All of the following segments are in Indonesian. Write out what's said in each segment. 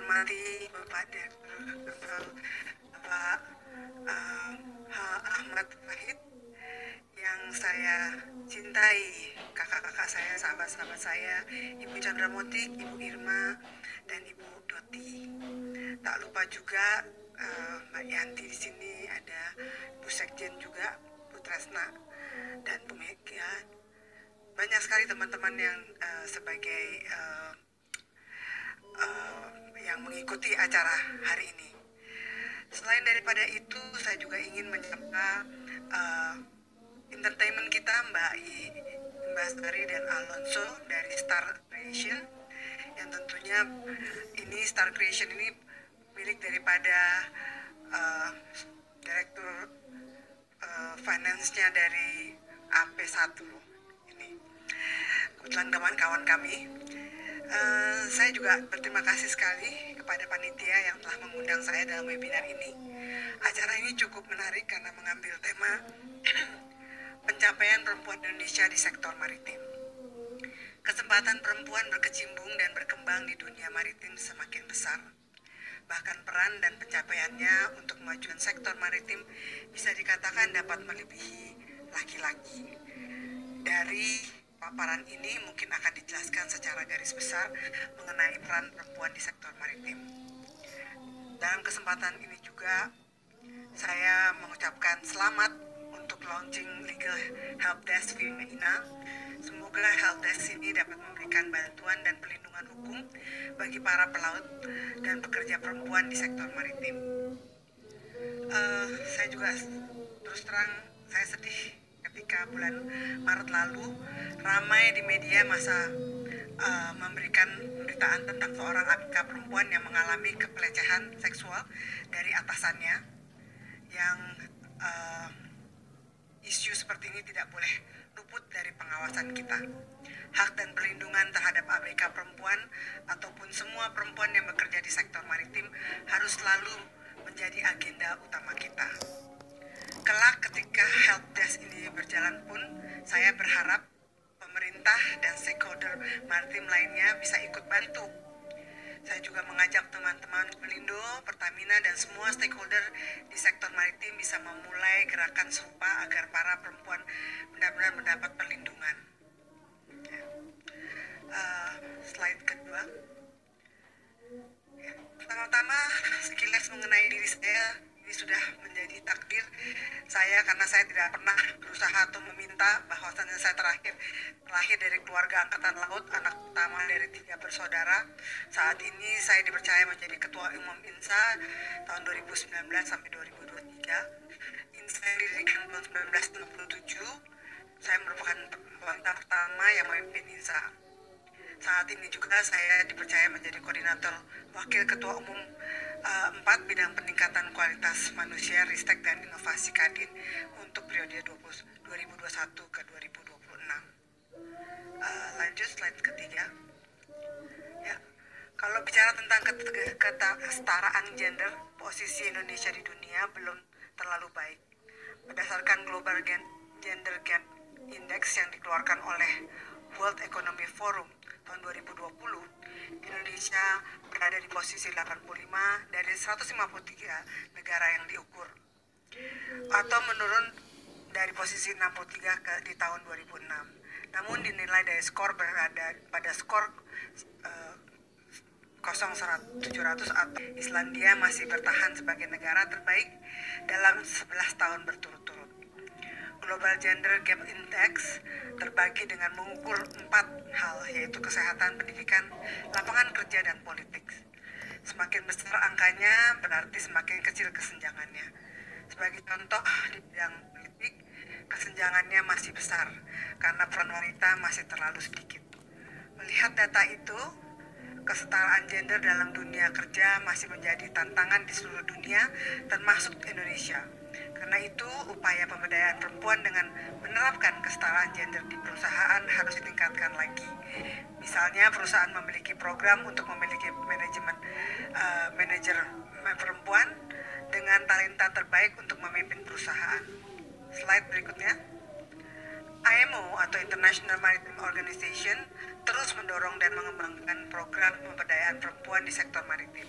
hormati Bapak Direktur Bapak Ahmad Wahid, yang saya cintai, kakak-kakak saya, sahabat-sahabat saya, Ibu Chandramoti, Ibu Irma, dan Ibu Doti. Tak lupa juga Mbak Yanti di sini, ada Bu Sekjen juga, Bu Tresna, dan Bu Mega. Banyak sekali teman-teman yang sebagai yang mengikuti acara hari ini. Selain daripada itu, saya juga ingin menyapa entertainment kita, Mbak Sari dan Alonso dari Star Creation, yang tentunya ini Star Creation ini milik daripada direktur finance-nya dari AP1 ini. Kebetulan kawan kami. Saya juga berterima kasih sekali kepada panitia yang telah mengundang saya dalam webinar ini. Acara ini cukup menarik karena mengambil tema pencapaian perempuan Indonesia di sektor maritim. Kesempatan perempuan berkecimpung dan berkembang di dunia maritim semakin besar. Bahkan peran dan pencapaiannya untuk kemajuan sektor maritim bisa dikatakan dapat melebihi laki-laki. Dari paparan ini mungkin akan dijelaskan secara garis besar mengenai peran perempuan di sektor maritim. Dalam kesempatan ini juga saya mengucapkan selamat untuk launching Legal Helpdesk Femina. Semoga Helpdesk ini dapat memberikan bantuan dan perlindungan hukum bagi para pelaut dan pekerja perempuan di sektor maritim. Saya juga terus terang saya sedih ketika bulan Maret lalu ramai di media masa memberikan pemberitaan tentang seorang ABK perempuan yang mengalami kepelecehan seksual dari atasannya, yang isu seperti ini tidak boleh luput dari pengawasan kita. Hak dan perlindungan terhadap ABK perempuan ataupun semua perempuan yang bekerja di sektor maritim harus selalu menjadi agenda utama kita. Kelak ketika helpdesk ini berjalan pun, saya berharap pemerintah dan stakeholder maritim lainnya bisa ikut bantu. Saya juga mengajak teman-teman Pelindo, Pertamina, dan semua stakeholder di sektor maritim bisa memulai gerakan serupa agar para perempuan benar-benar mendapat perlindungan. Slide kedua. Pertama-tama sekilas mengenai diri saya. Ini sudah menjadi takdir saya karena saya tidak pernah berusaha atau meminta, bahwasannya saya terlahir dari keluarga angkatan laut, anak pertama dari 3 bersaudara. Saat ini saya dipercaya menjadi Ketua Umum INSA tahun 2019 sampai 2023. INSA didirikan tahun 1967. Saya merupakan wanita pertama yang memimpin INSA. Saat ini juga saya dipercaya menjadi koordinator Wakil Ketua Umum 4 bidang peningkatan kualitas manusia, Ristek dan Inovasi Kadin untuk periode 2021 ke 2026. Lanjut slide ketiga. Ya, kalau bicara tentang kesetaraan gender, posisi Indonesia di dunia belum terlalu baik. Berdasarkan Global Gender Gap Index yang dikeluarkan oleh World Economic Forum tahun 2020, Indonesia berada di posisi 85 dari 153 negara yang diukur, atau menurun dari posisi 63 di tahun 2006. Namun dinilai dari skor berada pada skor 0,700 atau Islandia masih bertahan sebagai negara terbaik dalam 11 tahun berturut-turut. Global Gender Gap Index terbagi dengan mengukur 4 hal, yaitu kesehatan, pendidikan, lapangan kerja, dan politik. Semakin besar angkanya, berarti semakin kecil kesenjangannya. Sebagai contoh, di bidang politik, kesenjangannya masih besar, karena peran wanita masih terlalu sedikit. Melihat data itu, kesetaraan gender dalam dunia kerja masih menjadi tantangan di seluruh dunia, termasuk Indonesia. Karena itu, upaya pemberdayaan perempuan dengan menerapkan kesetaraan gender di perusahaan harus ditingkatkan lagi. Misalnya, perusahaan memiliki program untuk memiliki manajer perempuan dengan talenta terbaik untuk memimpin perusahaan. Slide berikutnya. IMO atau International Maritime Organization terus mendorong dan mengembangkan program pemberdayaan perempuan di sektor maritim.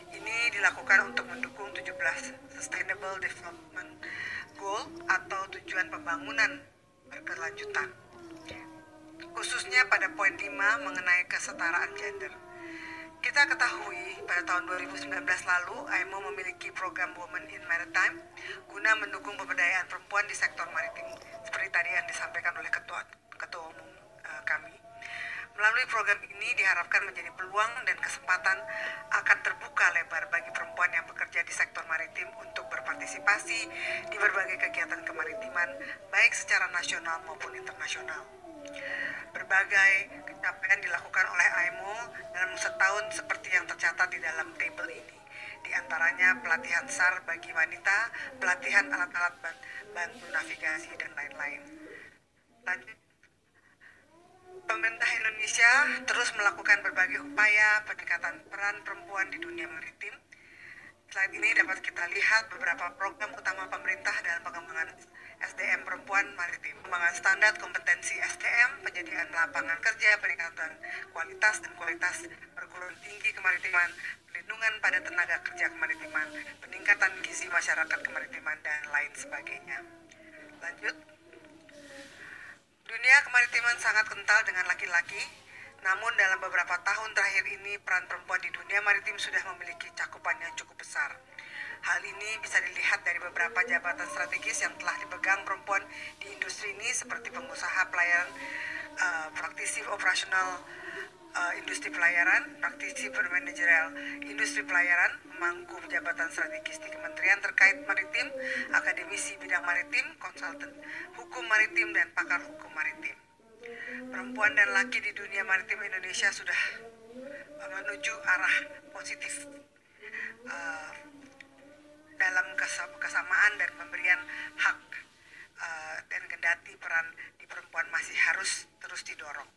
Ini dilakukan untuk mendukung 17 Sustainable Development Goal atau tujuan pembangunan berkelanjutan. Khususnya pada poin 5 mengenai kesetaraan gender. Kita ketahui pada tahun 2019 lalu IMO memiliki program Women in Maritime guna mendukung pemberdayaan perempuan di sektor maritim seperti tadi yang disampaikan oleh ketua umum kami. Melalui program ini diharapkan menjadi peluang dan kesempatan akan terbuka lebar bagi perempuan yang bekerja di sektor maritim untuk berpartisipasi di berbagai kegiatan kemaritiman baik secara nasional maupun internasional. Berbagai pencapaian dilakukan oleh IMO dalam setahun seperti yang tercatat di dalam tabel ini. Di antaranya pelatihan SAR bagi wanita, pelatihan alat-alat bantu navigasi, dan lain-lain. Lanjut. Pemerintah Indonesia terus melakukan berbagai upaya peningkatan peran perempuan di dunia maritim. Slide ini dapat kita lihat beberapa program utama pemerintah dalam pengembangan SDM perempuan maritim, pengembangan standar kompetensi SDM, penyediaan lapangan kerja, peningkatan kualitas dan kualitas perguruan tinggi kemaritiman, perlindungan pada tenaga kerja kemaritiman, peningkatan gizi masyarakat kemaritiman, dan lain sebagainya. Lanjut. Dunia kemaritiman sangat kental dengan laki-laki, namun dalam beberapa tahun terakhir ini peran perempuan di dunia maritim sudah memiliki cakupan yang cukup besar. Hal ini bisa dilihat dari beberapa jabatan strategis yang telah dipegang perempuan di industri ini seperti pengusaha pelayaran, praktisi operasional industri pelayaran, praktisi bermanajerial industri pelayaran, pemangku jabatan strategis di kementerian terkait maritim, akademisi bidang maritim, konsultan hukum maritim, dan pakar hukum maritim. Perempuan dan laki di dunia maritim Indonesia sudah menuju arah positif dalam kesamaan dan pemberian hak, dan kendati peran di perempuan masih harus terus didorong.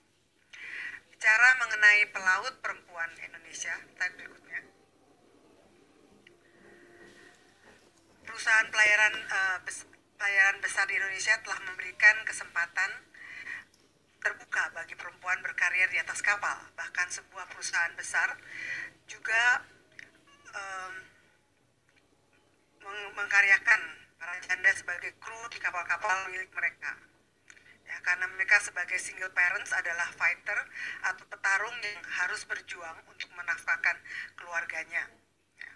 Bicara mengenai pelaut perempuan Indonesia, slide berikutnya. Perusahaan pelayaran besar di Indonesia telah memberikan kesempatan terbuka bagi perempuan berkarir di atas kapal. Bahkan sebuah perusahaan besar juga mengkaryakan para janda sebagai kru di kapal-kapal milik mereka. Ya, karena mereka sebagai single parents adalah fighter atau petarung yang harus berjuang untuk menafkahkan keluarganya. Ya.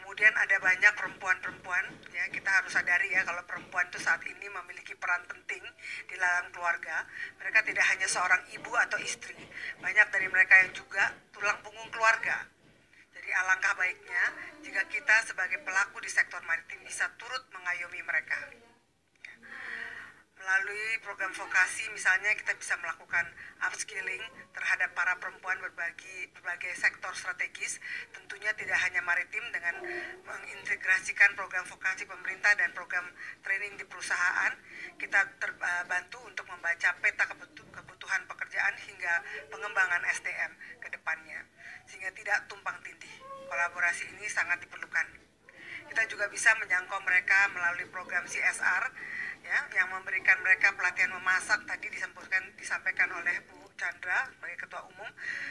Kemudian ada banyak perempuan-perempuan, ya kita harus sadari ya kalau perempuan itu saat ini memiliki peran penting di dalam keluarga. Mereka tidak hanya seorang ibu atau istri, banyak dari mereka yang juga tulang punggung keluarga. Jadi alangkah baiknya jika kita sebagai pelaku di sektor maritim bisa turut mengayomi mereka. Melalui program vokasi misalnya kita bisa melakukan upskilling terhadap para perempuan berbagai sektor strategis, tentunya tidak hanya maritim, dengan mengintegrasikan program vokasi pemerintah dan program training di perusahaan. Kita terbantu untuk membaca peta kebutuhan pekerjaan hingga pengembangan SDM ke depannya, sehingga tidak tumpang tindih. Kolaborasi ini sangat diperlukan. Kita juga bisa menjangkau mereka melalui program CSR, ya, yang memberikan mereka pelatihan memasak, tadi disampaikan oleh Bu Chandra sebagai ketua umum,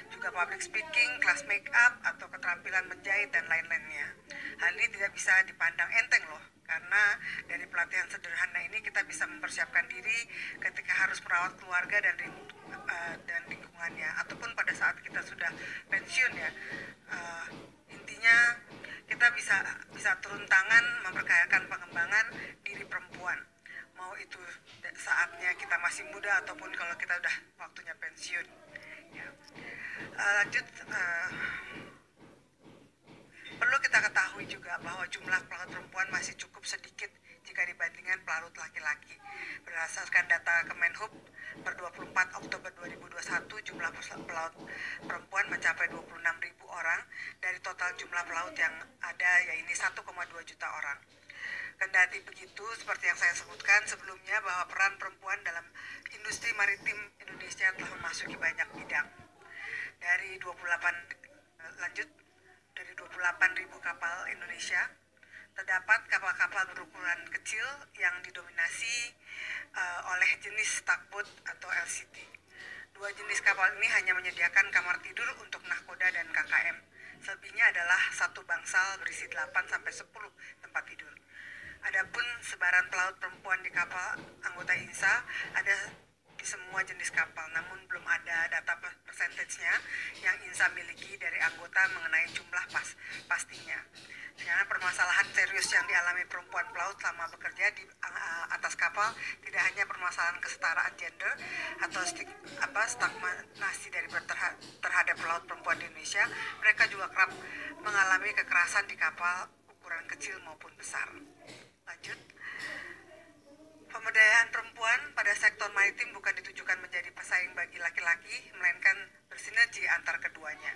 juga public speaking, kelas make up, atau keterampilan menjahit, dan lain-lainnya. Hal ini tidak bisa dipandang enteng loh, karena dari pelatihan sederhana ini kita bisa mempersiapkan diri ketika harus merawat keluarga dan lingkungannya, ataupun pada saat kita sudah pensiun ya. Intinya kita bisa turun tangan memperkayakan pengembangan diri perempuan, mau itu saatnya kita masih muda ataupun kalau kita udah waktunya pensiun. Ya. Lanjut, perlu kita ketahui juga bahwa jumlah pelaut perempuan masih cukup sedikit jika dibandingkan pelaut laki-laki. Berdasarkan data Kemenhub per 24 Oktober 2021, jumlah pelaut perempuan mencapai 26.000 orang dari total jumlah pelaut yang ada, yaitu 1,2 juta orang. Kendati begitu, seperti yang saya sebutkan sebelumnya, bahwa peran perempuan dalam industri maritim Indonesia telah memasuki banyak bidang. Dari 28.000 kapal Indonesia, terdapat kapal-kapal berukuran kecil yang didominasi oleh jenis tugboat atau LCT. Dua jenis kapal ini hanya menyediakan kamar tidur untuk nahkoda dan KKM. Selebihnya adalah satu bangsal berisi 8-10 tempat tidur. Adapun sebaran pelaut perempuan di kapal anggota INSA ada di semua jenis kapal, namun belum ada data persentasenya yang INSA miliki dari anggota mengenai jumlah pastinya. Karena permasalahan serius yang dialami perempuan pelaut selama bekerja di atas kapal tidak hanya permasalahan kesetaraan gender atau stigmatisasi terhadap pelaut perempuan di Indonesia, mereka juga kerap mengalami kekerasan di kapal ukuran kecil maupun besar. Lanjut. Pemberdayaan perempuan pada sektor maritim bukan ditujukan menjadi pesaing bagi laki-laki, melainkan bersinergi antar keduanya.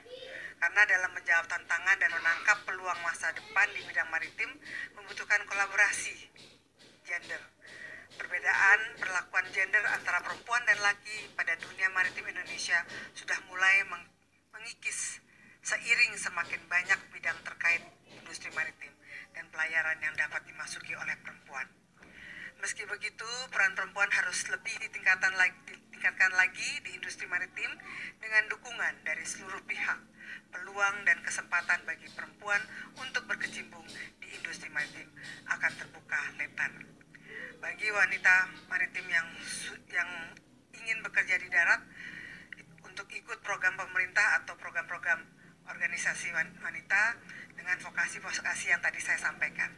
Karena dalam menjawab tantangan dan menangkap peluang masa depan di bidang maritim membutuhkan kolaborasi gender. Perbedaan perlakuan gender antara perempuan dan laki pada dunia maritim Indonesia sudah mulai mengikis seiring semakin banyak bidang terkait industri maritim dan pelayaran yang dapat dimasuki oleh perempuan. Meski begitu, peran perempuan harus lebih ditingkatkan lagi di industri maritim dengan dukungan dari seluruh pihak. Peluang dan kesempatan bagi perempuan untuk berkecimpung di industri maritim akan terbuka lebar. Bagi wanita maritim yang ingin bekerja di darat untuk ikut program pemerintah atau program-program organisasi wanita dengan vokasi-vokasi yang tadi saya sampaikan.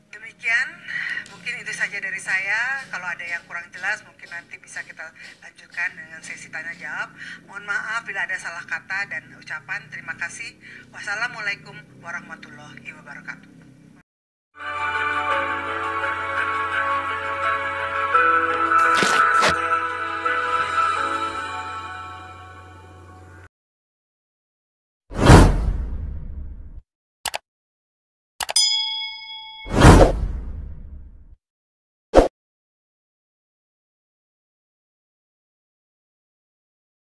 Demikian, mungkin itu saja dari saya. Kalau ada yang kurang jelas, mungkin nanti bisa kita lanjutkan dengan sesi tanya jawab. Mohon maaf bila ada salah kata dan ucapan. Terima kasih. Wassalamualaikum warahmatullahi wabarakatuh.